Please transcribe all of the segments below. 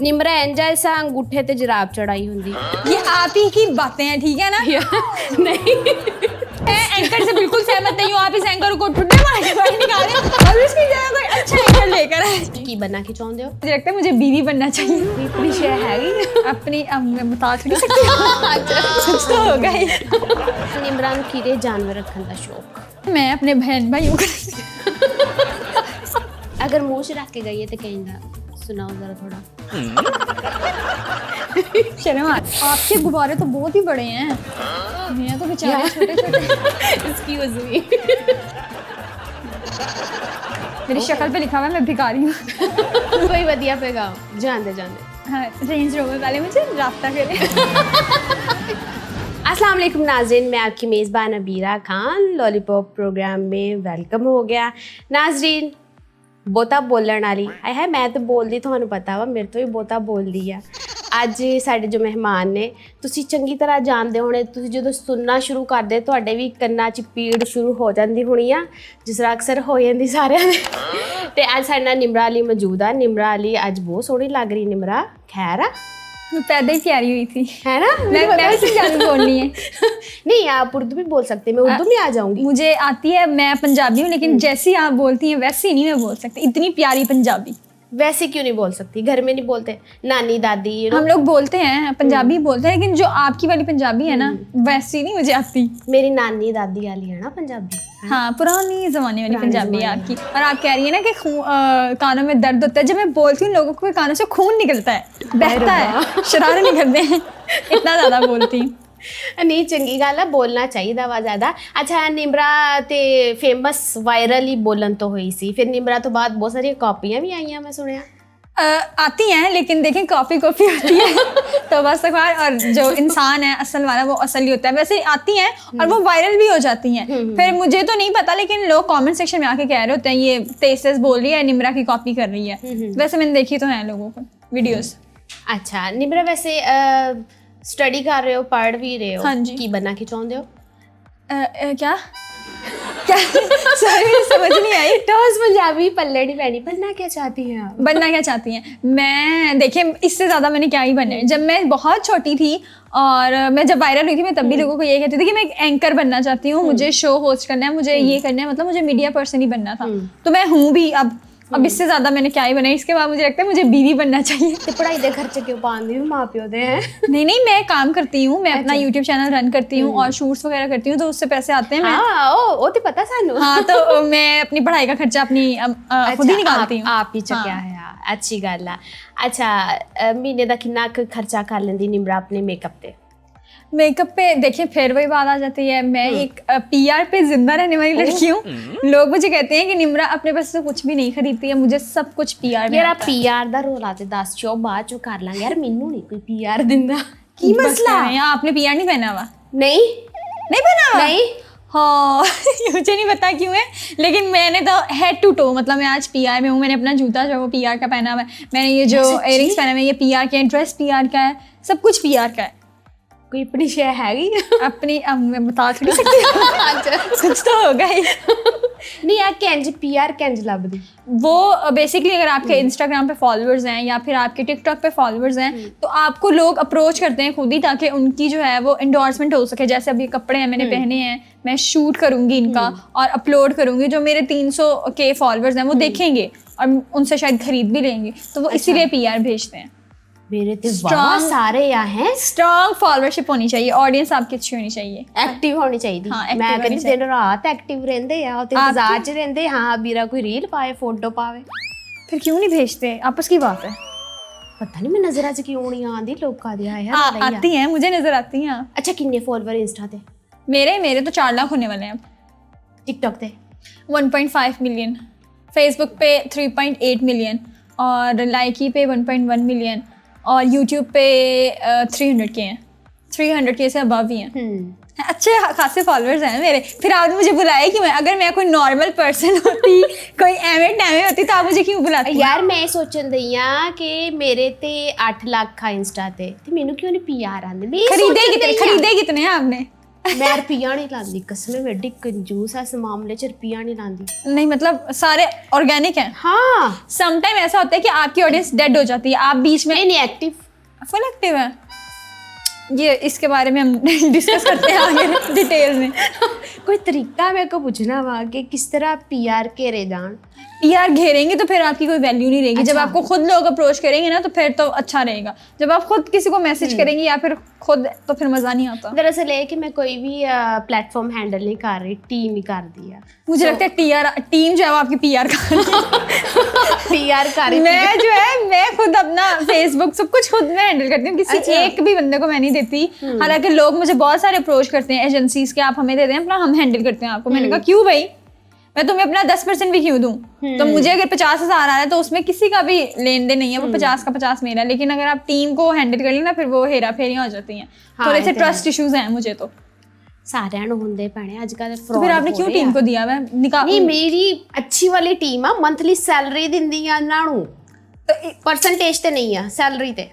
निमरा एंजा ऐसा अंगूठे ते जराब चढ़ाई होंगी। ये आप ही की बातें हैं, ठीक है ना? नहीं मैं एंकर से बिल्कुल सहमत नहीं हूँ। आप इस एंकर को ठुड्डे मार के बाहर निकाल दें और उसकी जगह कोई अच्छा एंकर लेकर आए। की बनना की चाहते हो? मुझे लगता है मुझे बीवी बनना चाहिए। अपनी शे है अपनी मैं बता नहीं सकती। कुछ तो होगा ही। निमरान कीरे जानवर रखने का शौक। मैं अपने बहन भाइयों को अगर मुंह से रख के गई है तो कहेंगे सुनाओ जरा थोड़ा। शर्म आपके गुब्बारे तो बहुत ही बड़े हैं, मेरे तो बेचारे छोटे छोटे। Excuse me. मेरी शक्ल पे लिखा हुआ है मैं भिखारी हूँ। कोई वधिया पैगाम जानते जानते। हाँ, रेंज रोवर वाले मुझे रास्ता करें। अस्सलाम वालेकुम नाज़रीन, मैं आपकी मेज़बान अबीरा खान लॉलीपॉप प्रोग्राम में वेलकम हो गया। नाज़रीन बोता बोलण वाली है, मैं तो बोलदी तुहानू पता वा मेरे तो भी बोता बोलदी है। ਅੱਜ ਸਾਡੇ जो मेहमान ने ਤੁਸੀਂ ਚੰਗੀ ਤਰ੍ਹਾਂ ਜਾਣਦੇ ਹੋਣੇ, ਤੁਸੀਂ ਜਦੋਂ ਸੁਣਨਾ ਸ਼ੁਰੂ ਕਰਦੇ ਤੁਹਾਡੇ ਵੀ ਕੰਨਾਂ 'ਚ ਪੀੜ ਸ਼ੁਰੂ ਹੋ ਜਾਂਦੀ ਹੋਣੀ ਆ, ਜਿਸ ਤਰ੍ਹਾਂ ਅਕਸਰ ਹੋ ਜਾਂਦੀ ਸਾਰਿਆਂ ਦੇ। ਤੇ ਅੱਜ ਸਾਡੇ ਨਾਲ ਨਿਮਰਾ ਅਲੀ ਮੌਜੂਦ ਆ। ਨਿਮਰਾ ਅਲੀ ਅੱਜ ਬਹੁਤ ਸੋਹਣੀ ਲੱਗ ਰਹੀ। ਨਿਮਰਾ खैर आ? मैं पैदा ही प्यारी हुई थी, है ना? मैं वैसे जानी बोलनी है। नहीं आप उर्दू भी बोल सकते हैं, मैं उर्दू में आ जाऊंगी। मुझे आती है, मैं पंजाबी हूँ, लेकिन जैसी आप बोलती हैं वैसी नहीं मैं बोल सकती। इतनी प्यारी पंजाबी वैसे क्यों नहीं बोल सकती? घर में नहीं बोलते? नानी दादी हम लोग बोलते हैं, पंजाबी बोलते हैं, लेकिन जो आपकी वाली पंजाबी है ना वैसी नहीं मुझे आती। मेरी नानी दादी वाली है ना पंजाबी। हाँ, पुरानी जमाने वाली पंजाबी है आपकी। और आप कह रही है ना कि कानों में दर्द होता है। जब मैं बोलती हूँ लोगों को कानों से खून निकलता है, बहता है, शरारे निकलते हैं, इतना ज़्यादा बोलती हूँ। नहीं चंगी गल है, बोलना चाहिए वा ज़्यादा। अच्छा निमरा ते फेमस वायरल ही बोलन तो हुई सी, फिर निमरा तो बाद बहुत सारी कॉपियाँ भी आई हैं मैं सुनिया। आती हैं, लेकिन देखें कॉपी होती है तो बस अखबार, और जो इंसान है असल वाला वो असल ही होता है। वैसे आती हैं और वो वायरल भी हो जाती हैं। फिर मुझे तो नहीं पता, लेकिन लोग कमेंट सेक्शन में आके कह रहे होते हैं ये तेज बोल रही है, निमरा की कॉपी कर रही है। वैसे मैंने देखी तो है लोगों को वीडियोस। अच्छा निमरा वैसे स्टडी कर रहे हो, पढ़ भी रहे हो? हाँ जी। की बनना की चाहते हो? क्या क्या सॉरी समझ नहीं आई। टॉस पंजाबी पल्ले नहीं पैनी। बनना क्या चाहती हैं आप? बनना क्या चाहती हैं? मैं देखिए इससे ज़्यादा मैंने क्या ही बनना है। जब मैं बहुत छोटी थी और मैं जब वायरल हुई थी, मैं तब भी लोगों को ये कहती थी कि मैं एक एंकर बनना चाहती हूँ, मुझे शो होस्ट करना है, मुझे ये करना है, मतलब मुझे मीडिया पर्सन ही बनना था। तो मैं हूँ भी अब इससे ज़्यादा मैंने क्या ही बनाया। इसके बाद मुझे लगता है मुझे बीवी बनना चाहिए। तो पढ़ाई दे खर्चे क्यों पाते हो? माँ प्यो दे हैं। नहीं मैं काम करती हूँ, मैं अपना यूट्यूब चैनल रन करती हूँ और शूट्स वगैरह करती हूँ, तो उससे पैसे आते हैं। हाँ वो तो पता सानू। हाँ, तो मैं अपनी पढ़ाई का खर्चा अपनी खुद ही निकालती हूँ। आप ही चक्या है, अच्छी गल है। अच्छा महीने का कितना खर्चा कर लेंदी निमरा अपने मेकअप पे? मेकअप पे देखिए फिर वही बात आ जाती है, मैं एक पीआर पे जिंदा रहने वाली लड़की हूँ। लोग मुझे कहते हैं कि निमरा अपने पास से कुछ भी नहीं खरीदती है, मुझे सब कुछ पीआर में आता है। पीआर दा रोला ते दस चो बाद चो कर लांगे यार, मैनू नहीं कोई पीआर दिंदा। की मसला है? आपने पीआर नहीं पहना हुआ? नहीं पहना हुआ? नहीं हाँ मुझे नहीं पता क्यों है, लेकिन मैंने तो हेड टू टो, मतलब मैं आज पीआर में हूँ। मैंने अपना जूता जो वो पीआर का पहना हुआ है, मैंने ये जो इयरिंग्स पहना हुआ है ये पीआर के, ड्रेस पीआर का है, सब कुछ पीआर का है। कोई अपनी शे हैगी अपनी मैं बता नहीं सकती। कुछ तो होगा ही। नहीं यार कैंज पीआर कैंज लभदी वो बेसिकली अगर आपके इंस्टाग्राम पे फॉलोअर्स हैं या फिर आपके टिकटॉक पे फॉलोअर्स हैं तो आपको लोग अप्रोच करते हैं खुद ही, ताकि उनकी जो है वो एंडोर्समेंट हो सके। जैसे अब ये कपड़े हैं मैंने पहने हैं, मैं शूट करूंगी इनका और अपलोड करूंगी, जो मेरे 300 के फॉलोअर्स हैं वो देखेंगे और उनसे शायद खरीद भी लेंगे, तो वो इसीलिए पीआर भेजते हैं। मेरे तो वाह सारे यहाँ हैं। स्ट्रॉन्ग फॉलोअरशिप होनी चाहिए, ऑडियंस आपकी अच्छी होनी चाहिए, एक्टिव होनी चाहिए। हाँ, मैं कहती दिन रात एक्टिव रहंदे या ते इंतजार च रहंदे। हाँ बीरा कोई रील पाए, फोटो पावे, फिर क्यों नहीं भेजते? आपस की बात है। पता नहीं मैं नजर च क्यों नहीं आंदी लोकां दी यार। आती हैं, मुझे नजर आती हैं। अच्छा कितने फॉलोअर इंस्टा ते? मेरे तो 4 लाख होने वाले हैं अब। टिकटॉक ते 1.5 मिलियन, फेसबुक पे 3.8 मिलियन और लाइकी पे 1.1 मिलियन और यूट्यूब पे 300 के हैं, 300 के से अबव ही हैं। अच्छे खासे फॉलोअर्स हैं मेरे। फिर आपने मुझे बुलाया कि अगर मैं कोई नॉर्मल पर्सन होती, कोई एमे टैमे होती, तो आप मुझे क्यों बुलाती? यार मैं सोचन दई हां कि मेरे ते 8 लाख का इंस्टा ते मैनू क्यों नहीं पीआर आंदे? खरीदे कितने हैं आपने? मैं रुपया नहीं लाती, कसम में एडी कंजूस है इस मामले च, रुपया नहीं लाती। नहीं मतलब सारे ऑर्गेनिक हैं। हाँ सम टाइम ऐसा होता है कि आपकी ऑडियंस डेड हो जाती है, आप बीच में नहीं एक्टिव फुल एक्टिव है। ये इसके बारे में हम डिस्कस करते हैं आगे डिटेल में। कोई तरीका मेरे को पूछना हुआ कि किस तरह पीआर घेरे जान। पीआर घेरेंगे तो फिर आपकी कोई वैल्यू नहीं रहेगी। जब आपको खुद लोग अप्रोच करेंगे ना तो फिर तो अच्छा रहेगा। जब आप खुद किसी को मैसेज करेंगे या फिर खुद, तो फिर मजा नहीं आता। दरअसल ये कि मैं कोई भी प्लेटफॉर्म हैंडल नहीं कर रही, टीम ही कर दिया। मुझे लगता है टीम जो है वो आपकी पीआर कर पीआर कर रही। मैं जो है मैं खुद अपना फेसबुक सब कुछ खुद में हैंडल करती हूँ, किसी एक भी बंदे को मैं नहीं देती। हालांकि लोग मुझे बहुत सारे अप्रोच करते हैं एजेंसीज के, आप हमें दे दें अपना, हम हैंडल करते हैं आपको। मैंने कहा क्यों भाई, मैं तुम्हें अपना 10% भी क्यों दूं? तो मुझे अगर 50,000 आ रहा है तो उसमें किसी का भी लेन देन नहीं है, वो 50 का 50 मेरा है। लेकिन अगर आप टीम को हैंडल कर लेना फिर वो हेरा फेरियां हो जाती हैं। थोड़े से ट्रस्ट इश्यूज हैं मुझे तो सारे होंगे भैने अजकल। तो फिर आपने क्यों टीम को दिया? मैं नहीं, मेरी अच्छी वाली टीम आ, मंथली सैलरी दिंदी आ इन्हां नूं, तो परसेंटेज ते नहीं आ सैलरी ते।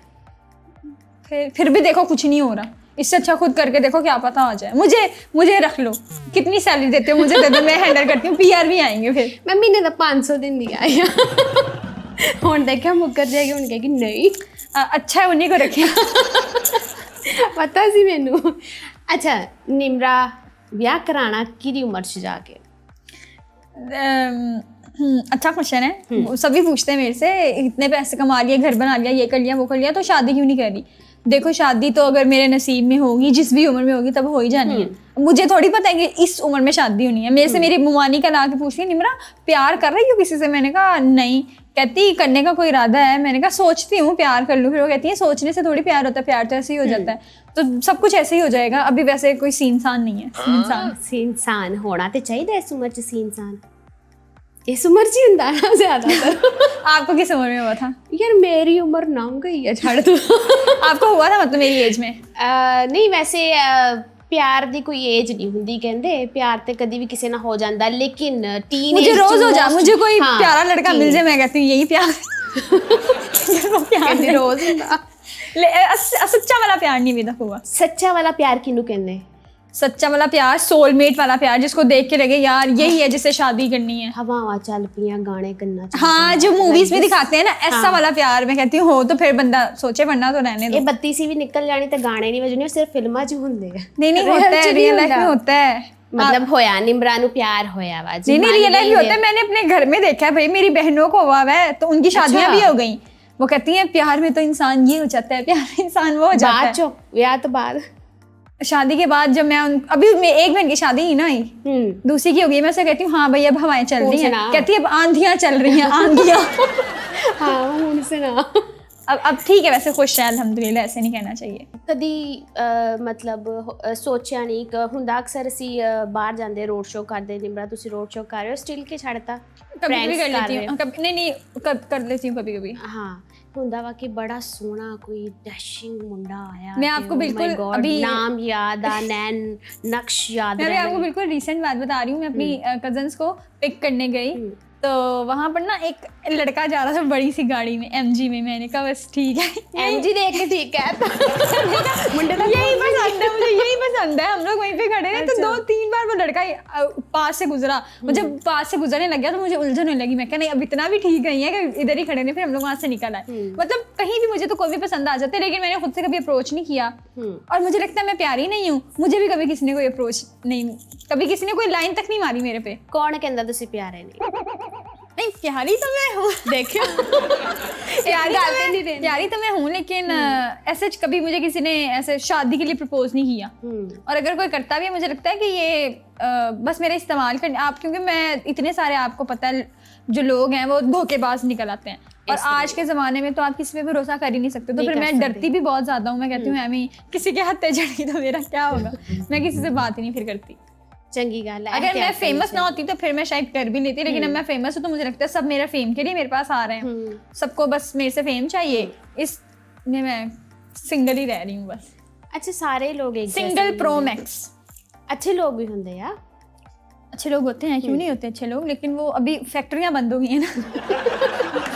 फिर भी देखो कुछ नहीं हो रहा। इससे अच्छा खुद करके देखो, क्या पता हो जाए। मुझे रख लो, कितनी सैलरी देते हो मुझे दे दो, मैं हैंडल करती हूँ। पीआर भी आएंगे फिर। मैं महीने का 500 दिन दिया है। हुण देखा मुकर जाएगी, हुण कहेगी नहीं अच्छा है उन्हीं को रखे। पता सी मैनू। अच्छा निमरा, ब्याह कराना किहदी उम्र च जाके? अच्छा क्वेश्चन है। सभी पूछते हैं मेरे से, इतने पैसे कमा लिए, घर बना लिया, ये कर लिया, वो कर लिया, तो शादी क्यों नहीं करी? देखो शादी तो अगर मेरे नसीब में होगी, जिस भी उम्र में होगी तब हो ही जानी है। मुझे थोड़ी पता है कि इस उम्र में शादी होनी है। मेरे से मेरी मुमानी का ला के पूछ रही, निमरा प्यार कर रही हो किसी से? मैंने कहा नहीं। कहती करने का कोई इरादा है? मैंने कहा सोचती हूँ प्यार कर लूँ। फिर वो कहती है सोचने से थोड़ी प्यार होता है, प्यार तो ऐसे ही हो जाता है। तो सब कुछ ऐसे ही हो जाएगा। अभी वैसे कोई सीनसान नहीं है। सीनसान होना तो चाहिए इस उम्र च। सीनसान इस उम्र च ही हुंदा ना ज्यादातर। आपको किस उम्र में हुआ था? यार मेरी उम्र लंघ गई है, छड़ दो। आपको हुआ था मतलब मेरी एज में? नहीं वैसे प्यार दी कोई एज नहीं हुंदी, कहंदे प्यार ते कदी भी किसी ना हो जांदा, लेकिन टीन मुझे रोज हो जा, मुझे कोई प्यारा लड़का मिल जाए मैं कहती हूँ यही प्यार। कहंदे रोज हुंदा। सच्चा वाला प्यार नहीं अभी तक हुआ। सच्चा वाला प्यार किन्नू कहंदे? सच्चा वाला प्यार, सोलमेट वाला प्यार, जिसको देख के लगे यार यही है जिससे शादी करनी है। हवा चल पियां, गाने करना। हाँ जो मूवीज में दिखाते हैं ना, ऐसा वाला प्यार मैं कहती हूँ हो तो फिर बंदा सोचे, वरना तो रहने दो। ये बत्ती सी भी निकल जानी तो गाने नहीं बजने, सिर्फ फिल्मां च हुंदे हैं। नहीं होता है, रियल लाइफ में होता है। मतलब होया निमरा नू प्यार होया वा? नहीं रियल लाइफ में होता है। मैंने अपने घर में देखा है भाई, मेरी बहनों को हुआ है तो उनकी शादियां भी हो गई। वो कहती हैं प्यार में तो इंसान ये हो जाता है, प्यार में इंसान वो हो जाता है। बाद या तो बाद शादी के बाद जब मैं अभी एक बहन की शादी ही ना आई, दूसरी की हो गई, मैं उसे कहती हूँ हाँ भाई अब हवाएं चल रही हैं। कहती है अब आंधियां चल रही हैं, आंधियां। हाँ उनसे ना अब ठीक है, वैसे खुश है अल्हम्दुलिल्लाह, ऐसे नहीं कहना चाहिए। कदी मतलब सोचा नहीं हुंदा? अक्सर असी बाहर जाते रोड शो करते, निमरा तुसी रोड शो कर रहे हो, स्टिल के छड़ता कभी कर लेती हूँ, नहीं कर लेती हूँ कभी कभी। हाँ हुंदा वा कि बड़ा सोहना कोई डैशिंग मुंडा आया। मैं आपको बिल्कुल अभी नाम याद आ, नैन नक्श याद। मैं आपको बिल्कुल रिसेंट बात बता रही हूँ। मैं अपनी कजन्स को पिक करने गई तो वहाँ पर ना एक लड़का जा रहा था बड़ी सी गाड़ी में, एमजी में। मैंने कहा बस ठीक है, एमजी देख के ठीक है। मुंडे यही पसंद है मुझे, यही पसंद है। हम लोग वहीं पे खड़े थे तो 2-3 बार वो लड़का पास से गुजरा। मुझे पास से गुजरने लग गया तो मुझे उलझन होने लगी। मैं कहा नहीं अब इतना भी ठीक नहीं है कि इधर ही खड़े थे। फिर हम लोग वहाँ से निकल आए। मतलब कहीं भी मुझे तो कोई भी पसंद आ जाते, लेकिन मैंने खुद से कभी अप्रोच नहीं किया। और मुझे लगता है मैं प्यारी नहीं हूँ, मुझे भी कभी किसी ने कोई अप्रोच नहीं, कभी किसी ने कोई लाइन तक नहीं मारी मेरे पे। कौन कहंदा तुसी प्यारे नहीं प्यारी तो मैं हूँ। देखियो प्यारी तो मैं हूँ, लेकिन ऐसे कभी मुझे किसी ने ऐसे शादी के लिए प्रपोज नहीं किया। और अगर कोई करता भी है, मुझे लगता है कि ये बस मेरा इस्तेमाल करने आप, क्योंकि मैं इतने सारे आपको पता है जो लोग हैं वो धोखेबाज निकल आते हैं। और आज के ज़माने में तो आप किसी पे भरोसा कर ही नहीं सकते। तो फिर मैं डरती भी बहुत ज़्यादा हूँ। मैं कहती हूँ मैं किसी के हाथ पे चढ़ी तो मेरा क्या होगा। मैं किसी से बात ही नहीं फिर करती। चंगी गल है। अगर मैं फेमस ना होती तो फिर मैं शायद कर भी लेती, लेकिन अब मैं फेमस हूँ तो मुझे लगता है सब मेरा फेम के लिए मेरे पास आ रहे हैं। सबको बस मेरे से फेम चाहिए, इसलिए मैं सिंगल ही रह रही हूँ बस। अच्छा सारे लोग एक सिंगल प्रो मैक्स। अच्छे लोग भी होंगे यार, अच्छे लोग होते हैं, क्यों नहीं होते अच्छे लोग, लेकिन वो अभी फैक्ट्रियाँ बंद हो गई हैं ना।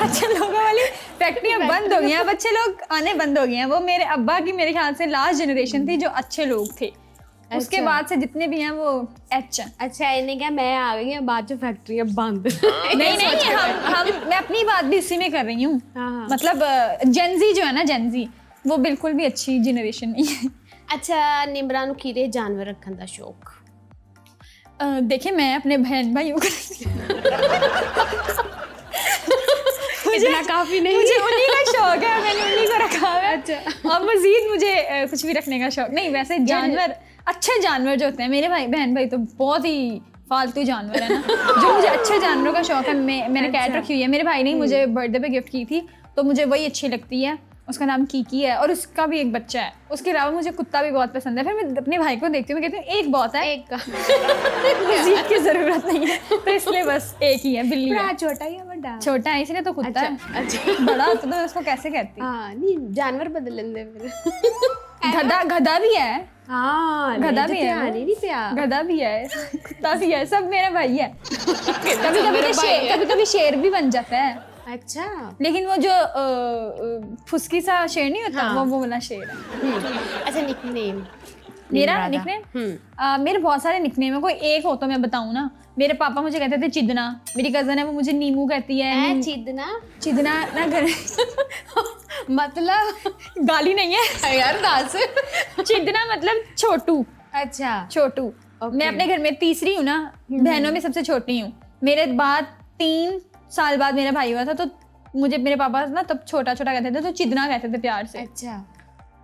अच्छे लोगों वाली फैक्ट्रियाँ बंद हो गई हैं, अब अच्छे लोग आने बंद हो गए हैं। वो मेरे अब्बा की मेरे ख्याल से लास्ट जनरेशन थी जो अच्छे लोग थे। उसके बाद से जितने भी हैं वो एच हैं। अच्छा इन्हें क्या मैं आ गई बाद जो फैक्ट्री बंद नहीं मैं अपनी बात भी इसी में कर रही हूँ। हाँ। मतलब जेनजी जो है ना, जेनजी वो बिल्कुल भी अच्छी जनरेशन नहीं है। अच्छा निमरा नूं किहड़े जानवर रखने का शौक? देखिए मैं अपने बहन भाइयों को इतना काफी नहीं, मुझे उन्हीं का शौक है, मैंने उन्हीं को रखा है। अच्छा। और मजीद मुझे कुछ भी रखने का शौक नहीं। वैसे जानवर, अच्छे जानवर जो होते हैं, मेरे भाई बहन भाई तो बहुत ही फालतू जानवर है ना। जो मुझे अच्छे जानवरों का शौक है, मैंने कैट रखी हुई है। मेरे भाई ने मुझे बर्थडे पे गिफ्ट की थी, तो मुझे वही अच्छी लगती है। उसका नाम कीकी है और उसका भी एक बच्चा है। उसके अलावा मुझे कुत्ता भी बहुत पसंद है। फिर मैं अपने भाई को देखती हूँ, मैं कहती हूँ एक बहुत है, एक का मजीद की जरूरत नहीं है, तो इसलिए बस एक ही है, बिल्ली है। छोटा ही है बड़ा? छोटा है इसलिए तो कुत्ता है। अच्छा बड़ा होता तो मैं उसको कैसे कहती। हाँ नहीं जानवर बदल लेंदे फिर। गधा भी है। हाँ गधा भी है, नहीं पिया, गधा भी है, कुत्ता भी है, सब मेरा भाई है। कभी कभी शेर भी बन जाता है। अच्छा लेकिन वो जो फुसकी सा शेर नहीं होता, हाँ। वो वाला शेर है। अच्छा निकनेम? मेरा निकनेम मेरे बहुत सारे निकनेम है, कोई एक हो तो मैं बताऊं ना। मेरे पापा मुझे कहते थे चिदना, मेरी कजन है वो मुझे नीमू कहती है। चिदना ना घर मतलब गाली नहीं है यार दास। चिदना मतलब छोटू। अच्छा छोटू। मैं अपने घर में तीसरी हूँ ना, बहनों में सबसे छोटी हूँ। मेरे बाद 3 साल बाद मेरा भाई हुआ था, तो मुझे मेरे पापा ना तब छोटा छोटा कहते थे, तो चिदना कहते थे प्यार से। अच्छा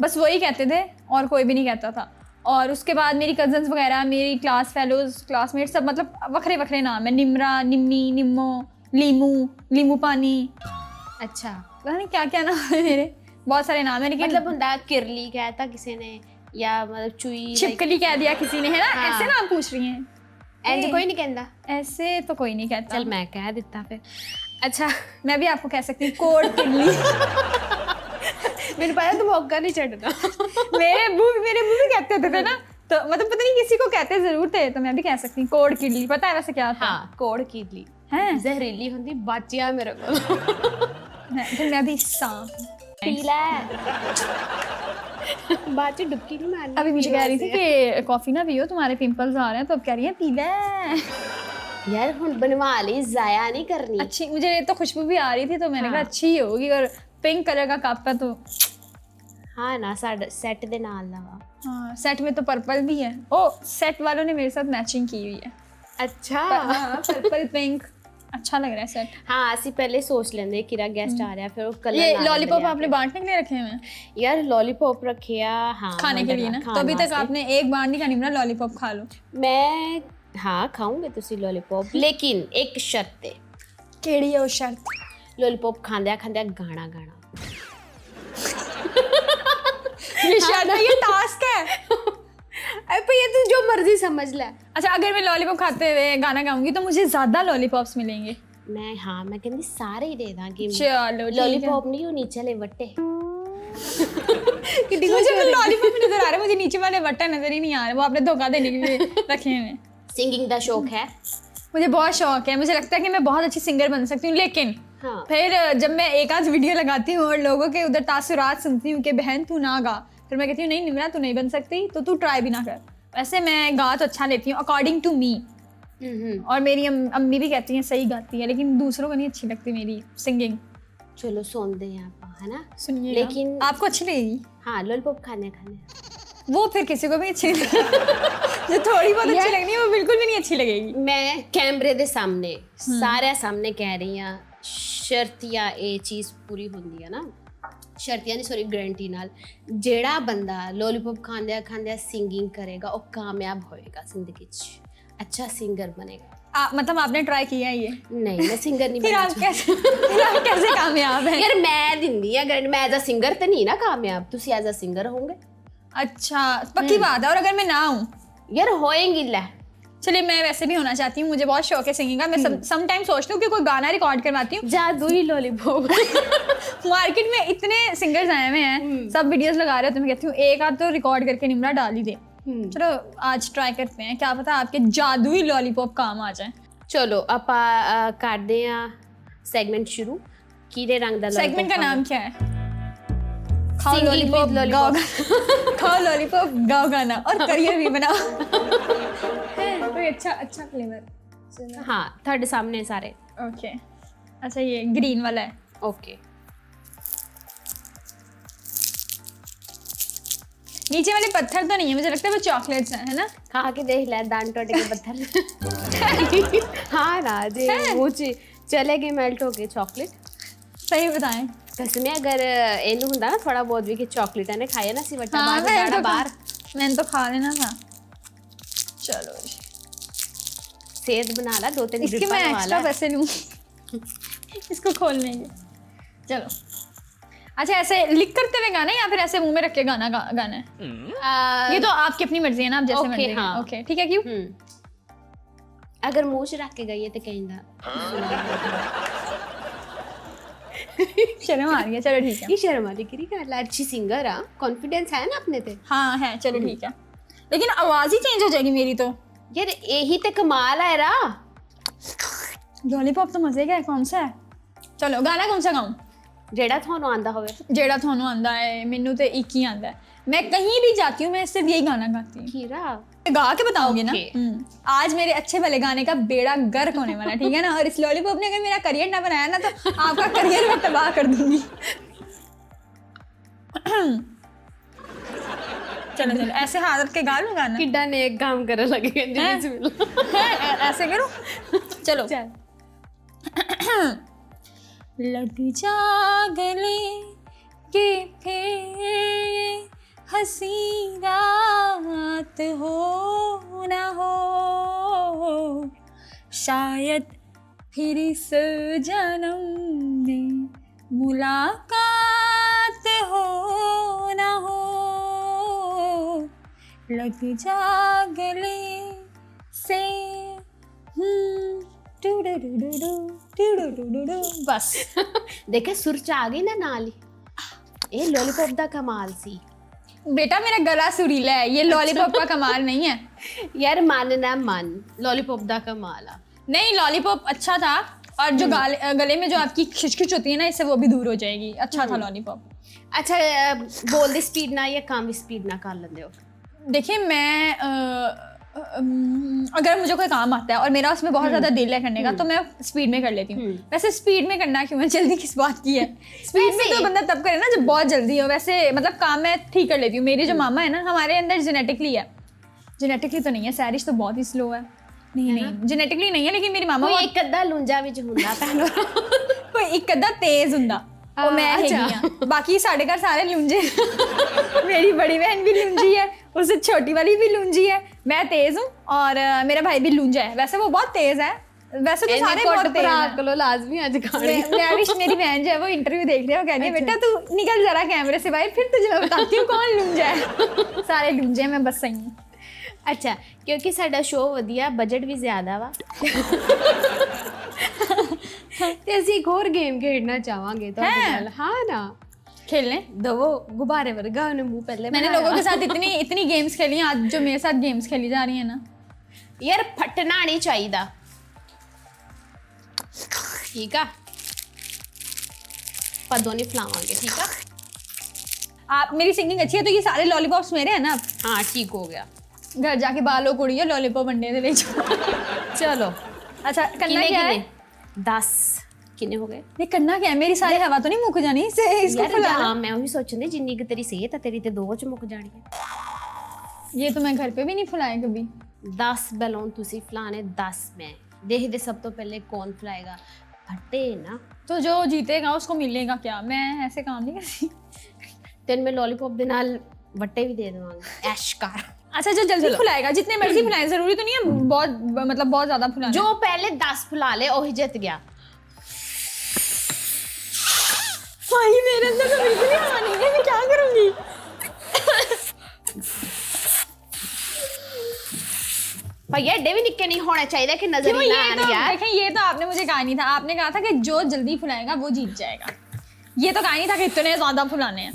बस वही कहते थे और कोई भी नहीं कहता था। और उसके बाद मेरी कजन्स वगैरह, मेरी क्लास फेलोज, क्लासमेट सब मतलब वखरे वखरे नाम है। निमरा, निम्मी, निम्मो, लीमू, लीमू पानी, अच्छा पता नहीं क्या क्या नाम है मेरे, बहुत सारे नाम है। लेकिन मतलब हुंदा किरली कहता किसी ने, या मतलब चुई छिपकली कह दिया किसी ने, है ना। हाँ। ऐसे नाम पूछ रही हैं? ऐसे कोई नहीं कहता? ऐसे तो कोई नहीं कहता। चल मैं कह देता फिर। अच्छा मैं भी आपको कह सकती हूँ कोड किडली। मेरे पास तो मौका नहीं चढ़ना। मेरे अब्बू भी कहते थे ना, तो मतलब पता नहीं किसी को कहते जरूर थे, तो मैं भी कह सकती हूँ कोड किडली। पता है वैसे क्या था? हाँ कोड़ किडली है, जहरीली होती बाचिया मेरे को। फिर मैं भी सांप पीला बाद में डुबकी नहीं मारनी। अभी मुझे कह रही थी कि कॉफी ना पियो, तुम्हारे पिंपल्स आ रहे हैं, तो अब कह रही है पीला है। यार हुन बनवा ली, जाया नहीं करनी। अच्छी, मुझे तो खुशबू भी आ रही थी, तो मैंने कहा अच्छी ही होगी। और पिंक कलर का कप है तो हाँ ना साडा सेट दे नाल लगा। हाँ, सेट में तो पर्पल भी है। ओ सेट वालों ने मेरे साथ मैचिंग की हुई है। अच्छा हाँ, पर्पल पिंक अच्छा लग रहा है सेट। हाँ ਅਸੀਂ पहले सोच लेंदे किरा गेस्ट आ रहा है, फिर वो कलर ये लॉलीपॉप आपने बांटने के लिए रखे हैं? यार लॉलीपॉप रखे हाँ खाने के लिए ना, तो अभी तक आपने एक बार नहीं खानी, मेरा लॉलीपॉप खा लो। मैं हाँ खाऊंगे तुसी लॉलीपॉप, लेकिन एक शर्त है। केड़ी है वो शर्त? लॉलीपॉप खांदे खांदे गाना गाना। ये शर्त है, ये टास्क है। अरे ये तू जो मर्जी समझ ले। अच्छा अगर मैं लॉलीपॉप खाते हुए गाना गाऊंगी तो मुझे ज्यादा लॉलीपॉप्स मिलेंगे? मैं कहती सारे ही दे दांगी। चलो लॉलीपॉप नहीं, वो नीचे वाले वट्टे। मुझे लॉलीपॉप नजर आ रहा है, मुझे नीचे वाले वट्टे नजर ही नहीं आ रहे। वो आपने धोखा देने के लिए रखे हैं। सिंगिंग का शौक है? मुझे बहुत शौक है, मुझे लगता है कि मैं बहुत अच्छी सिंगर बन सकती हूँ। लेकिन हाँ। फिर जब मैं एक आध वीडियो लगाती हूँ और लोगों के उधर तासुरात सुनती हूँ कि बहन तू ना गा, फिर मैं कहती हूँ नहीं निमरा तू नहीं बन सकती, तो तू ट्राई भी ना कर। वैसे मैं गा तो अच्छा लेती हूँ अकॉर्डिंग टू मी, और मेरी अम्मी भी कहती हैं सही गाती है, लेकिन दूसरों को नहीं अच्छी लगती मेरी सिंगिंग। चलो सुनते हैं आप, है ना? सुनिए, लेकिन आपको अच्छी लगेगी। हाँ लॉलीपॉप खाने वो फिर किसी को भी अच्छी नहीं जो थोड़ी बहुत अच्छी लगनी है वो बिल्कुल भी नहीं अच्छी लगेगी। मैं कैमरे दे सामने सारे सामने कह रही हूँ, शर्तिया ये चीज़ पूरी होंदी है ना, शर्तिया नहीं सॉरी गारंटी नाल, जेड़ा बंदा लॉलीपॉप खांदे खांदे सिंगिंग करेगा वो कामयाब होएगा जिंदगी च, अच्छा सिंगर बनेगा। मतलब आपने ट्राई किया है ये? नहीं मैं सिंगर नहीं फिर आप कैसे कामयाब है? यार मैं दिंदी अगर मैं एज अ सिंगर तो नहीं ना कामयाब, तुसी एज अ सिंगर होंगे। अच्छा पक्की बात है। और अगर मैं ना हूँ? यार होएंगी ला। चलिए मैं वैसे भी होना चाहती हूँ, मुझे बहुत शौक है सिंगिंग का। मैं सम टाइम सोचती हूँ कि कोई गाना रिकॉर्ड करवाती हूँ। जादू ही लॉलीपॉप। मार्केट में इतने सिंगर्स आए हुए हैं, सब वीडियोस लगा रहे हो, तो मैं कहती हूँ एक आध तो रिकॉर्ड करके निमरा डाल ही दे। चलो आज ट्राई करते हैं, क्या पता आपके जादुई लॉलीपॉप काम आ जाए। चलो आप करते हैं सेगमेंट शुरू। कीड़े रंग दा सेगमेंट का नाम क्या है? खाओ Singing लॉलीपॉप with गाओ lollipop. खाओ लॉलीपॉप गाओ गाना और करियर भी बनाओ। कोई अच्छा फ्लेवर। हाँ, थर्ड सामने सारे। ओके, अच्छा ये ग्रीन वाला है। ओके, नीचे वाले पत्थर तो नहीं है, मुझे लगता है वो चॉकलेट्स हैं, है ना? खा के देख ले दान टोटे के पत्थर। हाँ राजे, मुझे चले गए मेल्ट हो गए चॉकलेट। सही बताएं। कसम है, अगर एनु हुंदा ना थोड़ा बहुत भी कि चॉकलेट ने खाया ना सी वट्टा हाँ, बाहर बाहर मैंने तो खा लेना था। चलो जी, सेहत बना ला, 2-3 इसके मैं एक्स्ट्रा पैसे लूँ इसको खोलने के। चलो, अच्छा ऐसे लिख करते हुए गाना है या फिर ऐसे मुंह में रख के गाना गाना है? ये तो आपकी अपनी मर्जी है ना, आप जैसे मर्जी है। हाँ। ओके ठीक है, क्यों? अगर मुंह च रख के गई है तो कहीं शर्म आ रही है, चलो ठीक है। ये शर्म वाली की गल, अच्छी सिंगर आ, कॉन्फिडेंस है ना अपने ते। हाँ है, चलो ठीक है, लेकिन आवाज ही चेंज हो जाएगी मेरी तो। यार यही तो कमाल है रा। लॉलीपॉप तो मजे का है, कौन सा है? चलो गाना कौन सा गाऊं? जेड़ा थानू आंदा होवे। जेड़ा थानू आंदा है, मैनू तो एक ही आंदा है। मैं कहीं भी जाती हूँ मैं सिर्फ यही गाना गाती हूँ। हीरा गा के बताओगे ना। Okay. आज मेरे अच्छे वाले गाने का बेड़ा गर्क होने वाला है, ठीक है ना? और इस लॉलीपॉप ने अगर मेरा करियर ना बनाया ना तो आपका करियर मैं तबाह कर दूंगी। चलो चलो, ऐसे हाथ रख के गा लूं गाना। किड्डा ने एक काम करे लगे ऐसे करो, चलो। चल। लग जा गले के फिर हंसी रात हो ना हो, शायद फिर इस जन्म में मुलाकात हो ना हो। लग जा गले से बस। देखा सुर च आ गई ना नाल ही। ये लॉलीपॉप दा कमाल सी। बेटा मेरा गला सुरीला है, ये लॉलीपॉप का कमाल नहीं है। यार मन ना मन, लॉलीपॉप दा कमाल आ। नहीं, लॉलीपॉप अच्छा था, और जो गले में जो आपकी खिचखिच होती है ना, इससे वो भी दूर हो जाएगी। अच्छा था लॉलीपॉप। अच्छा बोल दे स्पीड ना या काम स्पीड ना कर लेंदे हो? देखिए मैं अगर मुझे कोई काम आता है और मेरा उसमें बहुत ज़्यादा दिल है करने का, तो मैं स्पीड में कर लेती हूँ। वैसे स्पीड में करना क्यों है, जल्दी किस बात की है? स्पीड में तो बंदा तब करे ना जब बहुत जल्दी हो। वैसे मतलब काम मैं ठीक कर लेती हूँ। मेरी जो मामा है ना, हमारे अंदर जेनेटिकली है, जेनेटिकली तो नहीं है, सैरिश तो बहुत ही स्लो है। नहीं जेनेटिकली नहीं है, लेकिन मेरी मामा कोई एक अद्धा लुंजा विच हुंदा पैनो कोई एक अद्धा तेज हुंदा, वो मैं हैगी हां। बाकी साढ़े घर सारे लुंजे। मेरी बड़ी बहन भी लुंजी है, उससे छोटी वाली भी लुंजी है, मैं तेज हूँ, और मेरा भाई भी लुंजा है। वैसे वो बहुत तेज है, वैसे तो सारे बहुत तेज हैं। लो लाजमी आज गाड़ी। मेरी बहन जो है वो इंटरव्यू देख रही है, वो कह रही है बेटा तू निकल जरा कैमरे से बाहर, फिर तुझे मैं बताती हूँ कौन लुंजा है। सारे लुंजे हैं, मैं बस सही हूँ। अच्छा, क्योंकि साडा शो वधिया, बजट भी ज्यादा वा ते ਅਸੀਂ ਇੱਕ ਹੋਰ ਗੇਮ ਖੇਡਣਾ ਚਾਹਾਂਗੇ ਤੁਹਾਡੇ ਨਾਲ। हाँ ना, खेलने दवो गुब्बारे वर्गा ने मुंह पहले मैंने लोगों के साथ इतनी गेम्स खेली हैं, आज जो मेरे साथ गेम्स खेली जा रही है ना, यार फटना नहीं चाहिए। ठीक है, पदों नहीं फैलावांगे। ठीक है, आप मेरी सिंगिंग अच्छी है तो ये सारे लॉलीपॉप्स मेरे हैं ना। हाँ ठीक हो गया। घर जाके बालों कुड़ियो लॉलीपॉप अंडे दे ले चलो अच्छा करना क्या है? 10 किन्ने हो गए? ये करना क्या है? मेरी सारी हवा तो नहीं मुक जानी से इसको यार फुलाना। हाँ, मैं वही सोचने जिन्नी की तेरी सेहत है, तेरी ते 2 च मुक जानी है। ये तो मैं घर पे भी नहीं फुलाए कभी। 10 बैलून तुसी फलाने, 10 मैं देख दे। सब तो पहले कौन फलाएगा? फटे ना तो जो जीतेगा उसको मिलेगा क्या? मैं ऐसे काम नहीं करती। तेन मैं लॉलीपॉप दे नाल वट्टे भी दे दूंगा, ऐश कर। अच्छा जो जल्दी फुलाएगा, जितने मर्जी फुलाएं, जरूरी तो नहीं है बहुत, मतलब बहुत ज्यादा फुलाना। जो पहले 10 फुला ले वही जीत गया। भाई मेरे अंदर तो बिल्कुल ही हवा नहीं है, मैं क्या करूंगी? भैया एडे भी निक्के नहीं होने चाहिए कि नजर ही ना आने यार। देखें, ये तो आपने मुझे कहा नहीं था। आपने कहा था कि जो जल्दी फुलाएगा वो जीत जाएगा। ये तो कहा नहीं था कि इतने ज्यादा फुलाने हैं।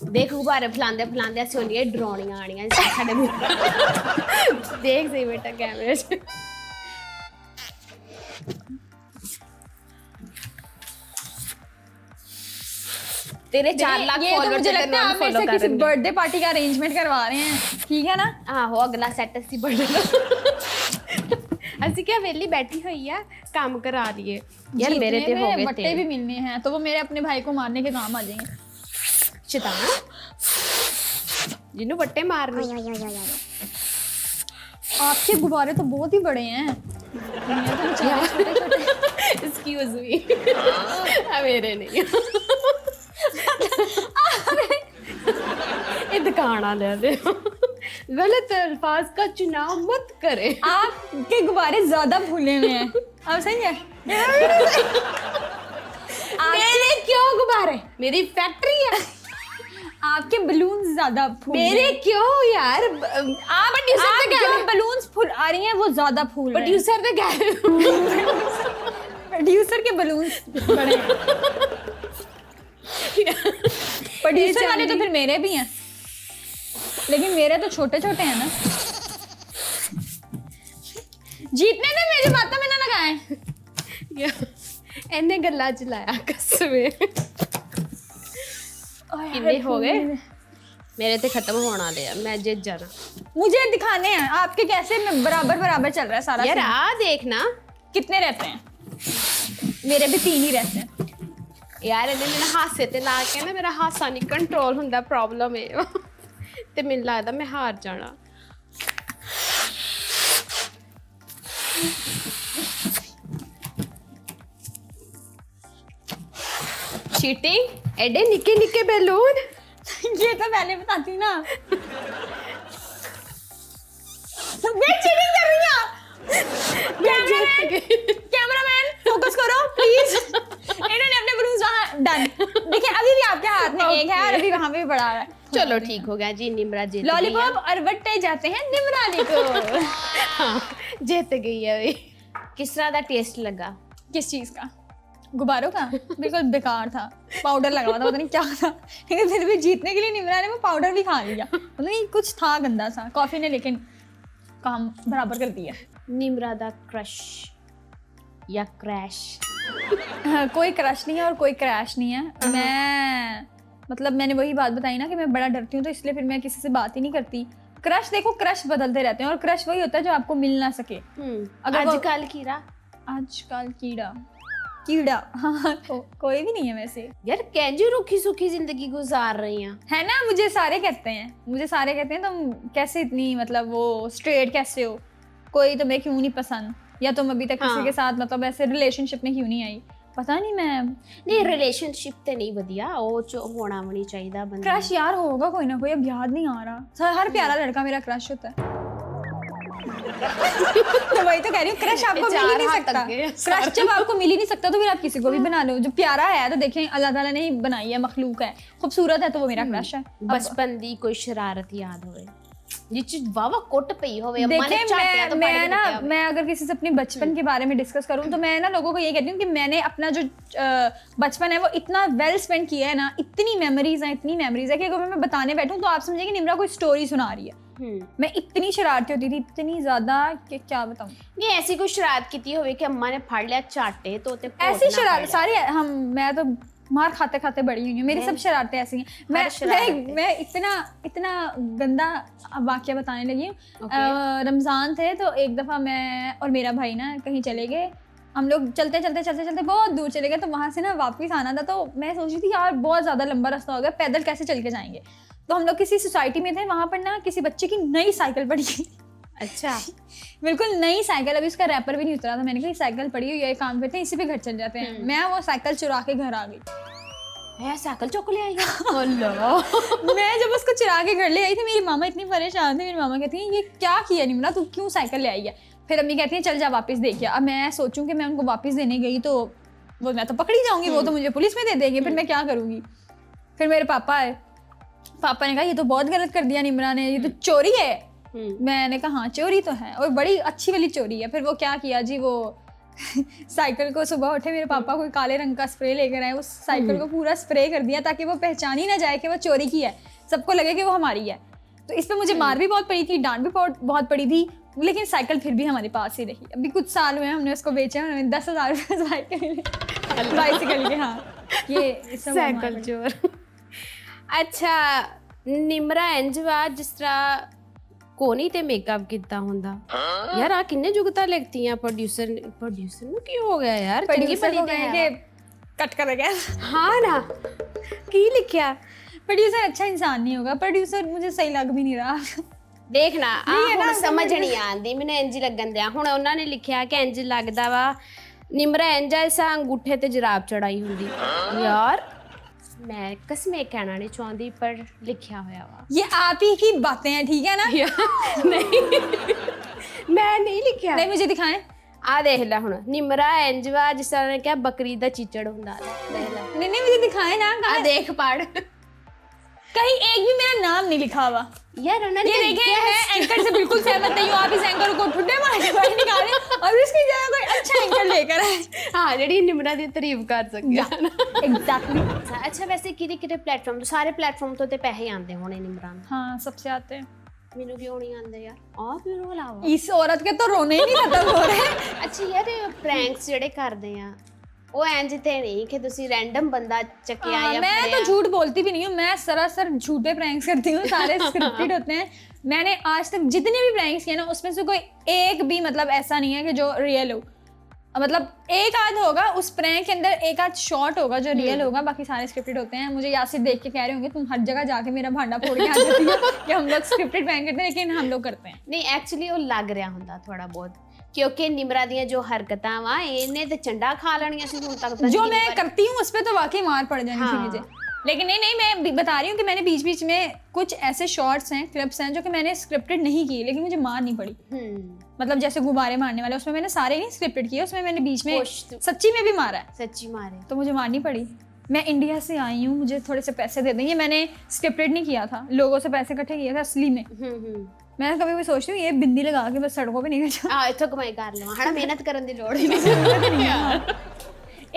देख गुब्बारे फलांदे फलांदे ऐसे होंगे ड्रोनियां आनियां साडे मुंह। देख सही बेटा कैमरे च। तेरे 4 लाख ये तो फॉलोअर मुझे लगता है आप मेरे से किसी बर्थडे पार्टी का अरेंजमेंट करवा रहे हैं, ठीक है ना? आहो अगला सैट ਅਸੀਂ बर्थडे ਅਸੀਂ क्या वेली बैठी हुई है काम करा लिए यार मेरे ते हो गए बट्टे भी मिलने हैं तो वो मेरे अपने भाई को मारने के काम आ जाएंगे। शैतान जिन्हों बट्टे मारने। आपके गुब्बारे तो बहुत ही बड़े हैं, मेरे तो बेचारे छोटे-छोटे। एक्सक्यूज मी मेरे नहीं ये दुकान वाले दे गलत अल्फाज का चुनाव मत करें। आपके गुब्बारे ज्यादा फूले हुए हैं, अब सही है? मेरे क्यों गुब्बारे, मेरी फैक्ट्री है। आपके बलून ज्यादा फूल मेरे क्यों यार, आप जो बलून्स फूल आ रही हैं वो ज्यादा फूल रहे हैं। प्रोड्यूसर ने क्या प्रोड्यूसर के बलून्स बड़े हैं। प्रोड्यूसर वाले तो फिर मेरे भी हैं, लेकिन मेरे तो छोटे छोटे हैं ना। जीतने दे, मेरी बातों में ना लगाएं। इन्ने गल्ला चलाया कसमे किन्ने हो गए मेरे ते खत्म होना दे, मैं जीत जाना। मुझे दिखाने हैं आपके कैसे बराबर बराबर चल रहा है सारा यार सीन। आ देखना कितने रहते हैं? मेरे भी 3 ही रहते हैं यार। इन्हें मेरे हासे ते ला के ना मेरा हासा नहीं कंट्रोल हुंदा, प्रॉब्लम है ते मैनूं लगदा मैं हार जाना। चीटिंग, एडे निके निके बैलून। ये तो पहले बताती ना। मैं चीटिंग कर रही हूँ। कैमरामैन फोकस करो प्लीज। इन्होंने अपने बलून्स वहाँ डन। देखिए अभी भी आपके हाथ में एक है और अभी वहाँ पे भी पड़ा है। चलो ठीक हो गया जी, निम्रा जीत गई। लॉलीपॉप और बट्टे जाते हैं निमराली को। हाँ, जीत गई है भाई। किस तरह का टेस्ट लगा? किस चीज का? गुब्बारों का? बिल्कुल बेकार था, पाउडर लगा हुआ था, पता नहीं क्या था, लेकिन फिर भी जीतने के लिए निमरा ने वो पाउडर भी खा लिया। मतलब नहीं कुछ था गंदा सा, कॉफी ने लेकिन काम बराबर कर दिया। निम्रा दा क्रश या क्रैश? कोई क्रश नहीं है और कोई क्रैश नहीं है। मैं मतलब मैंने वही बात बताई ना कि मैं बड़ा डरती हूँ, तो इसलिए फिर मैं किसी से बात ही नहीं करती। क्रश देखो, क्रश बदलते रहते हैं और क्रश वही होता है जो आपको मिल ना सके। अगर आजकल कीड़ा, आजकल कीड़ा हाँ कोई भी नहीं है वैसे। यार कैंजी रूखी सूखी जिंदगी गुजार रही हैं, है ना? मुझे सारे कहते हैं तुम कैसे इतनी मतलब वो स्ट्रेट कैसे हो, कोई तुम्हें क्यों नहीं पसंद, या तुम अभी तक किसी के साथ मतलब ऐसे रिलेशनशिप में क्यों नहीं आई। पता नहीं, मैं नहीं रिलेशनशिप ते नहीं वधिया, ओ जो होना भी नहीं चाहिए बंदा। क्रश यार होगा कोई ना कोई, अब याद नहीं आ रहा। हर प्यारा लड़का मेरा क्रश होता है। तो वही तो कह रही हूँ, क्रश आपको मिल ही नहीं सकता। क्रश जब आपको मिल ही नहीं सकता तो फिर आप किसी को भी बना लो। जो प्यारा है तो देखें अल्लाह ताला ने ही बनाई है, मखलूक है, खूबसूरत है, तो वो मेरा क्रश है। बचपन दी कोई शरारत याद होवे जिच वावा कोट पई होवे, अम्मा ने देखिए चाटिया तो मैं ना मैं अगर किसी से अपने बचपन के बारे में डिस्कस करूं तो मैं ना लोगों को ये कहती हूँ कि मैंने अपना जो बचपन है वो इतना वेल स्पेंड किया है ना, इतनी मेमोरीज है कि अगर मैं बताने बैठूं तो आप समझिए कि निम्रा कोई स्टोरी सुना रही है। मैं इतनी शरारती होती थी, इतनी ज्यादा कि क्या बताऊं। ये ऐसी कोई शरारत की होवे कि अम्मा ने फाड़ लिया चाटे तो ते ऐसी शरारत सारी मैं तो मार खाते खाते बड़ी हुई हूँ, मेरी सब शरारतें ऐसी हैं। मैं इतना गंदा वाकया बताने लगी हूँ। रमज़ान थे तो एक दफ़ा मैं और मेरा भाई ना कहीं चले गए, हम लोग चलते बहुत दूर चले गए, तो वहाँ से ना वापस आना था। तो मैं सोच रही थी यार बहुत ज़्यादा लंबा रास्ता हो गया, पैदल कैसे चल के जाएंगे। तो हम लोग किसी सोसाइटी में थे, वहाँ पर ना किसी बच्चे की नई साइकिल पड़ी। अच्छा बिल्कुल नई साइकिल, अभी उसका रैपर भी नहीं उतरा था। मैंने कहा साइकिल पड़ी हुई है, काम करते हैं, इसी पे घर चल जाते हैं। मैं वो साइकिल चुरा के घर आ गई। है साइकिल चुक ले आई अल्लाह। मैं जब उसको चुरा के घर ले आई थी, मेरी मामा इतनी परेशान थी। मेरी मामा कहती है ये क्या किया निम्रा, तू क्यों साइकिल ले आई है। फिर अम्मी कहती है चल जा वापस देखिए। अब मैं सोचूं कि मैं उनको वापस देने गई तो वो मैं तो पकड़ी जाऊंगी, वो तो मुझे पुलिस में दे देंगे, फिर मैं क्या करूंगी। फिर मेरे पापा आए, पापा ने कहा ये तो बहुत गलत कर दिया निम्रा ने, ये तो चोरी है। मैंने कहा हाँ चोरी तो है और बड़ी अच्छी वाली चोरी है। फिर वो क्या किया जी, वो साइकिल को सुबह उठे मेरे पापा कोई काले रंग का स्प्रे लेकर आए, उस साइकिल को पूरा स्प्रे कर दिया ताकि वो पहचान ही ना जाए कि वो चोरी की है, सबको लगे कि वो हमारी है। तो इस पे मुझे मार भी बहुत पड़ी थी, डांट भी बहुत पड़ी थी, लेकिन साइकिल फिर भी हमारे पास ही रही। अभी कुछ साल हुए हमने उसको बेचा, हमें 10,000 रुपये साइकिल के। हाँ ये साइकिल चोर। ਅੱਛਾ ਨਿਮਰਾ ਇੰਜ ਵਾ ਜਿਸ ਤਰ੍ਹਾਂ ਕੋਨੀ ਤੇ ਮੇਕਅਪ ਕੀਤਾ ਹੁੰਦਾ ਯਾਰ ਆ ਕਿੰਨੇ ਜੁਗਤਾ ਲਿਖਤੀਆਂ ਪ੍ਰੋਡਿਊਸਰ ਨੂੰ ਕੀ ਹੋ ਗਿਆ ਯਾਰ ਚੰਗੀ प्रोड्यूसर ਭਲੀ को ਤੇ कहें ਹੈ। कि कट कर गया। हाँ ना की लिखिया प्रोड्यूसर अच्छा इंसान नहीं होगा, प्रोड्यूसर मुझे सही लग भी नहीं रहा। ਦੇਖਣਾ ਆ ਹੁਣ ਸਮਝ ਨਹੀਂ ਆਂਦੀ ਮੈਨੂੰ ਇੰਜ ਲੱਗਣ ਦਿਆ ਹੁਣ ਉਹਨਾਂ ਨੇ ਲਿਖਿਆ ਕਿ ਇੰਜ ਲੱਗਦਾ ਵਾ ਨਿਮਰਾ ਇੰਜ ਐਸਾ ਅੰਗੂਠੇ ਤੇ ਜਰਾਬ ਚੜਾਈ ਹੁੰਦੀ ਯਾਰ ਮੈਂ ਕਸਮੇ ਕਹਿਣਾ ਨਹੀਂ ਚਾਹੁੰਦੀ ਪਰ ਲਿਖਿਆ ਹੋਇਆ ਵਾ ये आप ही की बातें हैं, ठीक है ना? ਨਹੀਂ ਮੈਂ ਨਹੀਂ ਲਿਖਿਆ नहीं मुझे दिखाएं। ਆ ਦੇਖ ਲੈ ਹੁਣ ਨਿਮਰਾ ਇੰਜ ਵਾ ਜਿਸ ਤਰ੍ਹਾਂ ਨੇ ਕਿਹਾ ਬੱਕਰੀ ਦਾ ਚੀਚੜ ਹੁੰਦਾ ਦੇਖ ਲੈ नहीं नहीं मुझे दिखाएं ना, ਆ ਦੇਖ ਪੜ कहीं एक भी मेरा नाम नहीं लिखा हुआ। यार उन्होंने ये देखिए मैं एंकर से बिल्कुल सहमत नहीं हूँ, आप इस एंकर को ठुड्डे मार के बाहर निकालें और इसकी जगह कोई अच्छा एंकर लेकर आए। हाँ ਜਿਹੜੀ ਨਿਮਰਾ ਦੀ ਤਾਰੀਫ ਕਰ ਸਕਿਆ एग्जैक्टली। ਅੱਛਾ ਵੈਸੇ ਕਿਹੜੇ ਪਲੇਟਫਾਰਮ ਤੋਂ ਸਾਰੇ ਪਲੇਟਫਾਰਮ ਤੋਂ ਤੇ ਪੈਸੇ ਆਉਂਦੇ ਹੋਣੇ ਨਿਮਰਾ ਨੂੰ हाँ सबसे आते हैं। ਮੈਨੂੰ ਕਿਉਂ ਨਹੀਂ ਆਉਂਦੇ ਯਾਰ ਆ ਫਿਰ ਉਹ ਲਾਵਾ इस औरत के तो रोने ही नहीं खत्म हो रहे। ਅੱਛਾ ਯਾਰ ਪ੍ਰੈਂਕਸ ਜਿਹੜੇ ਕਰਦੇ ਆ ਉਹ ਇੰਜ ਤੇ ਨਹੀਂ ਕਿ ਤੁਸੀਂ ਰੈਂਡਮ ਬੰਦਾ ਚੱਕਿਆ ਜਾਂ मैं तो झूठ बोलती भी नहीं हूँ, मैं सरासर झूठे प्रैंक्स करती हूँ, सारे स्क्रिप्टेड होते हैं। मैंने आज तक जितने भी प्रैंक्स किए ना उसमें से कोई एक भी मतलब ऐसा नहीं है कि जो रियल हो। मतलब एक आध होगा उस प्रैंक के अंदर, एक आध शॉट होगा जो रियल होगा, बाकी सारे स्क्रिप्टेड होते हैं। मुझे यासिर देख के कह रहे होंगे तुम हर जगह जाके मेरा भांडा फोड़ के आ जाती हो कि हम लोग स्क्रिप्टेड प्रैंक करते हैं, लेकिन हम लोग करते हैं। ਨਹੀਂ ਐਕਚੁਅਲੀ ਉਹ ਲੱਗ ਰਿਹਾ ਹੁੰਦਾ ਥੋੜਾ ਬਹੁਤ ਕਿਉਂਕਿ ਨਿਮਰਾ ਦੀਆਂ ਜੋ ਹਰਕਤਾਂ ਵਾ ਇਹਨੇ ਤੇ ਚੰਡਾ ਖਾ ਲੈਣੀਆਂ ਸੀ ਹੁਣ ਤੱਕ ਤਾਂ जो मैं करती हूँ उस पर तो वाकई मार पड़ जानी थी मुझे। लेकिन नहीं मैं बता रही हूँ कि मैंने बीच बीच में कुछ ऐसे शॉर्ट्स हैं, क्लिप्स हैं जो कि मैंने स्क्रिप्टेड नहीं किए, लेकिन मुझे मार नहीं पड़ी। मतलब जैसे गुब्बारे मारने वाले उसमें मैंने सारे नहीं स्क्रिप्टेड किए, उसमें मैंने बीच में सच्ची में भी मारा है, सच्ची मारे तो मुझे मारनी पड़ी। मैं इंडिया से आई हूँ, मुझे थोड़े से पैसे दे देंगे। मैंने स्क्रिप्टेड नहीं किया था, लोगों से पैसे इकट्ठे किए थे असली में। मैं कभी भी सोचती हूँ ये बिंदी लगा के बस सड़कों पे निकल जाऊँ। ਆ ਇੱਥੋਂ ਕਮਾਈ ਕਰ ਲਵਾਂ ਹਣਾ ਮਿਹਨਤ ਕਰਨ ਦੀ ਲੋੜ ਹੀ ਨਹੀਂ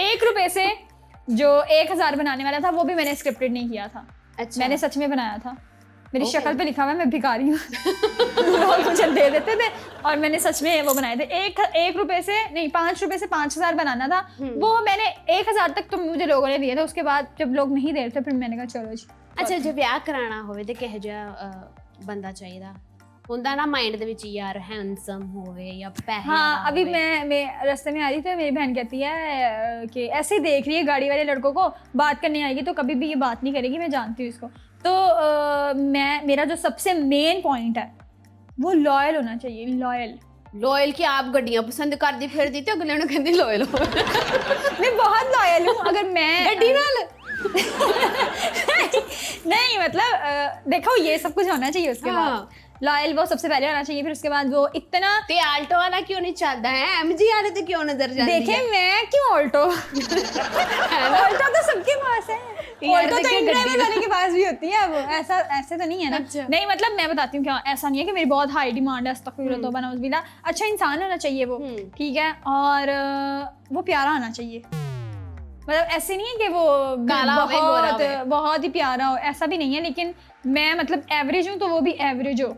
1 रुपए से जो 1000 बनाने वाला था वो भी मैंने स्क्रिप्टेड नहीं किया था। अच्छा मैंने सच में बनाया था, मेरी शक्ल पे लिखा हुआ है मैं भिखारी हूँ लोग मुझे दे देते थे और मैंने सच में वो बनाए थे। 1 रुपए से नहीं 5 रुपए से 5000 बनाना था, वो मैंने 1000 तक तो मुझे लोगों ने दिए थे। उसके बाद जब लोग नहीं दे रहे थे फिर मैंने कहा चलो जी। ਅੱਛਾ ਜੇ ਵਿਆਹ ਕਰਾਣਾ ਹੋਵੇ ਤੇ ਕਿਹੋ ਜਿਹਾ ਬੰਦਾ ਚਾਹੀਦਾ ਹੁੰਦਾ ਨਾ ਮਾइंड ਦੇ ਵਿੱਚ ਯਾਰ हैंडसम ਹੋਵੇ ਜਾਂ ਪੈਸੇ हाँ अभी मैं रास्ते में आ रही थी, मेरी बहन कहती है कि ऐसे ही देख रही है गाड़ी वाले लड़कों को, बात करने आएगी तो कभी भी ये बात नहीं करेगी, मैं जानती हूँ इसको। तो मेरा जो सबसे मेन पॉइंट है वो लॉयल होना चाहिए। ਲੋਇਲ ਕਿ ਆਪ ਗੱਡੀਆਂ ਪਸੰਦ ਕਰਦੀ ਫਿਰਦੀ ਤੇ ਅਗਲੇ ਨੂੰ ਕਹਿੰਦੀ ਲੋਇਲ ਹੋ मैं बहुत लॉयल हूँ। अगर मैं ਗੱਡੀ ਨਾਲ नहीं मतलब देखो ये सब कुछ होना चाहिए उसके बाद। लॉयल वो सबसे पहले होना चाहिए, फिर उसके बाद वो इतना ਤੇ ਆਲਟੋ ਵਾਲਾ ਕਿਉਂ ਨਹੀਂ ਚੱਲਦਾ ਹੈ एमजी वाले ਤੇ ਕਿਉਂ नजर ਜਾਂਦੀ है देखे मैं क्यों ऑल्टो ऑल्टो तो सबके पास है, ऑल्टो तो ड्राइवर वाले के पास भी होती है, वो ऐसा ऐसे तो नहीं है ना। अच्छा। नहीं मतलब मैं बताती हूँ क्या, ऐसा नहीं है कि मेरी बहुत हाई डिमांड है, अस्तगफिरुल्लाह तौबा नऊज़ बिल्लाह। अच्छा इंसान होना चाहिए वो, ठीक है, और वो प्यारा होना चाहिए। मतलब ऐसे नहीं है कि वो काला होवे, गोरा होवे। बहुत ही प्यारा हो, ऐसा भी नहीं है। लेकिन मैं मतलब एवरेज हूँ तो वो भी एवरेज हो।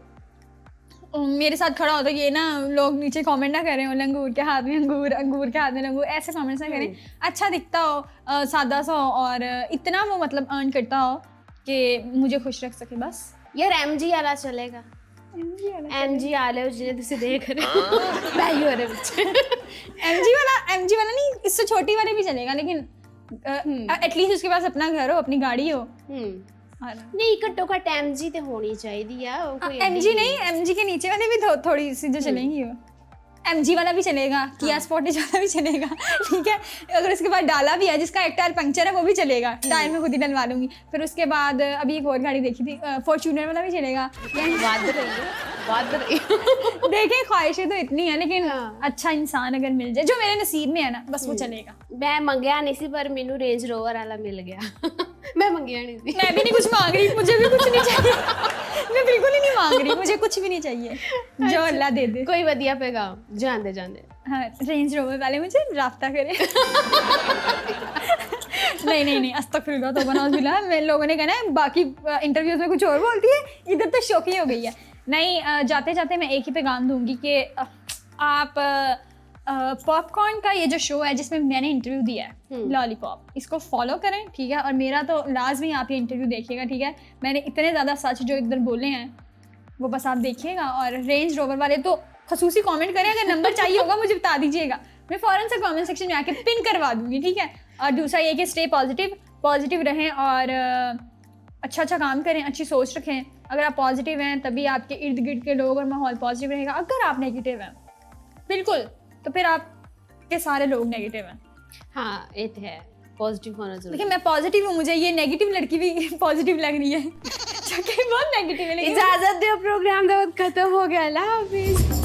मेरे साथ खड़ा होता है ये ना लोग नीचे कमेंट ना करें लंगूर के हाथ में अंगूर, अंगूर के हाथ में लंगूर, ऐसे कमेंट्स ना करें। अच्छा दिखता हो, सादा सा हो और इतना वो मतलब अर्न करता हो कि मुझे खुश रख सके बस। यार एमजी वाला चलेगा एमजी वाले जिन्हें तुझे देख रहे हो भाई हो रहे बच्चे एमजी वाला नहीं, इससे छोटी वाले भी चलेगा, लेकिन एटलीस्ट उसके पास अपना घर हो, अपनी गाड़ी हो। नहीं घट्टो घट एमजी ते होनी चाहिए है कोई एमजी नहीं, एमजी के नीचे वाले भी थोड़ी सी जो चलेंगी वो एमजी वाला भी चलेगा, किया स्पोर्टेज वाला भी चलेगा, ठीक है। अगर उसके बाद डाला भी है जिसका एक टायर पंक्चर है वो भी चलेगा, टायर में खुद ही डलवा लूंगी। फिर उसके बाद अभी एक और गाड़ी देखी थी, फॉर्च्यूनर वाला भी चलेगा। देखें ख्वाहिशें तो इतनी है, लेकिन अच्छा इंसान अगर मिल जाए जो मेरे नसीब में है ना बस वो चलेगा। मैं मंगया नहीं सी पर मैनू रेंज रोवर वाला मिल गया मैं मंगया नहीं सी, मैं भी नहीं कुछ मांग रही, मुझे भी कुछ नहीं चाहिए मैं बिल्कुल ही नहीं मांग रही, मुझे कुछ भी नहीं चाहिए, जो अल्लाह दे दे। कोई वधिया पैगाम जानते जानते हाँ रेंज रोवर वाले मुझे राब्ता करें नहीं अस्तगफिरुल्लाह तौबा नऊज़ बिल्लाह। मैं लोगों ने कहना है बाकी इंटरव्यूज में कुछ और बोलती है, इधर तो शौकी हो गई है। नहीं जाते जाते मैं एक ही पैगाम दूंगी कि आप पॉपकॉर्न का ये जो शो है जिसमें मैंने इंटरव्यू दिया है लॉलीपॉप, इसको फॉलो करें, ठीक है। और मेरा तो लाजमी आप ये इंटरव्यू देखिएगा, ठीक है। मैंने इतने ज़्यादा सच जो इधर बोले हैं वो बस आप देखिएगा। और रेंज रोवर वाले तो खसूसी कमेंट करें, अगर नंबर चाहिए होगा मुझे बता दीजिएगा, मैं फ़ौरन से कमेंट सेक्शन में आके पिन करवा दूँगी, ठीक है। और दूसरा ये कि स्टे पॉजिटिव रहें और अच्छा काम करें, अच्छी सोच रखें। अगर आप पॉजिटिव हैं तभी आपके इर्द गिर्द के लोग और माहौल पॉजिटिव रहेगा। अगर आप नेगेटिव हैं बिल्कुल, तो फिर आपके सारे लोग नेगेटिव हैं। हाँ ये तो है, पॉजिटिव होना जरूरी। देखिए मैं पॉजिटिव हूँ, मुझे ये नेगेटिव लड़की भी पॉजिटिव लग रही है जो कि बहुत नेगेटिव है। इजाजत दो, प्रोग्राम खत्म हो गया, अल्लाह हाफिज।